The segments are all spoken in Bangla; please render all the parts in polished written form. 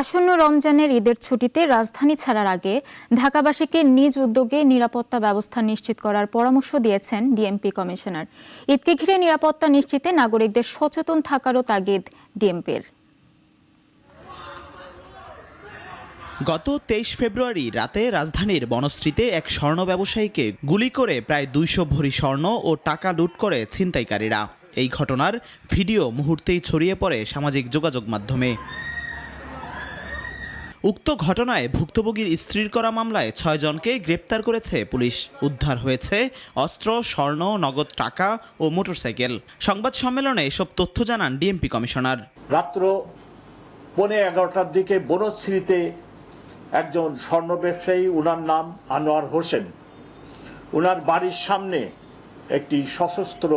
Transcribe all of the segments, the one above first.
আসন্ন রমজানের ঈদের ছুটিতে রাজধানী ছাড়ার আগে ঢাকাবাসীকে নিজ উদ্যোগে নিরাপত্তা ব্যবস্থা নিশ্চিত করার পরামর্শ দিয়েছেন ডিএমপি কমিশনার। ঈদকে ঘিরে নিরাপত্তা নিশ্চিতে নাগরিকদের সচেতন থাকারও তাগিদ ডিএমপির। গত ২৩ ফেব্রুয়ারি রাতে রাজধানীর বনশ্রীতে এক স্বর্ণ ব্যবসায়ীকে গুলি করে প্রায় ২০০ ভরি স্বর্ণ ও টাকা লুট করে ছিনতাইকারীরা। এই ঘটনার ভিডিও মুহূর্তেই ছড়িয়ে পড়ে সামাজিক যোগাযোগ মাধ্যমে। উক্ত ঘটনায় ভুক্তভোগীর স্ত্রীর করা মামলায় ৬ জনকে গ্রেপ্তার করেছে পুলিশ। উদ্ধার হয়েছে অস্ত্র, স্বর্ণ, নগদ টাকা ও মোটরসাইকেল। সংবাদ সম্মেলনে এসব তথ্য জানান ডিএমপি কমিশনার। রাত্র 11:15টার দিকে বনশ্রীতে একজন স্বর্ণ ব্যবসায়ী, উনার নাম আনোয়ার হোসেন, উনার বাড়ির সামনে একটি সশস্ত্র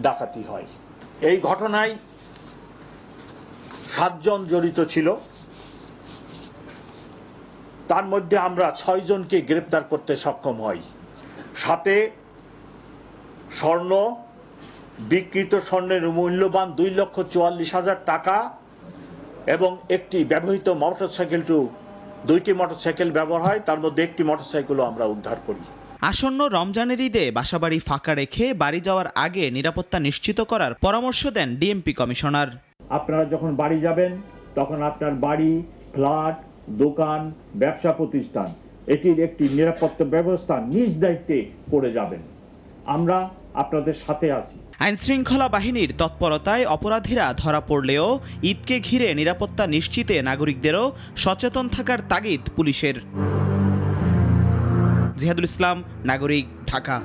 ডাকাতি হয়। এই ঘটনায় 7 জন জড়িত ছিল, তার মধ্যে আমরা 6 জনকে গ্রেপ্তার করতে সক্ষম হই। সাথে স্বর্ণ, বিকৃত স্বর্ণের মূল্যবান 2,44,000 টাকা এবং একটি ব্যবহৃত মোটরসাইকেল, দুইটি মোটরসাইকেল ব্যবহার হয়, তার মধ্যে একটি মোটরসাইকেলও আমরা উদ্ধার করি। আসন্ন রমজানের ঈদে বাসাবাড়ি ফাঁকা রেখে বাড়ি যাওয়ার আগে নিরাপত্তা নিশ্চিত করার পরামর্শ দেন ডিএমপি কমিশনার। আপনারা যখন বাড়ি যাবেন তখন আপনার বাড়ি, ফ্ল্যাট, দোকান, ব্যবসা প্রতিষ্ঠান এটির একটি নিরাপত্তা ব্যবস্থা নিজ দায়িত্বে করে যাবেন। আমরা আপনাদের সাথে আছি। আইনশৃঙ্খলা বাহিনীর তৎপরতায় অপরাধীরা ধরা পড়লেও ঈদকে ঘিরে নিরাপত্তা নিশ্চিতে নাগরিকদেরও সচেতন থাকার তাগিদ পুলিশের। জিহাদুল ইসলাম, নাগরিক, ঢাকা।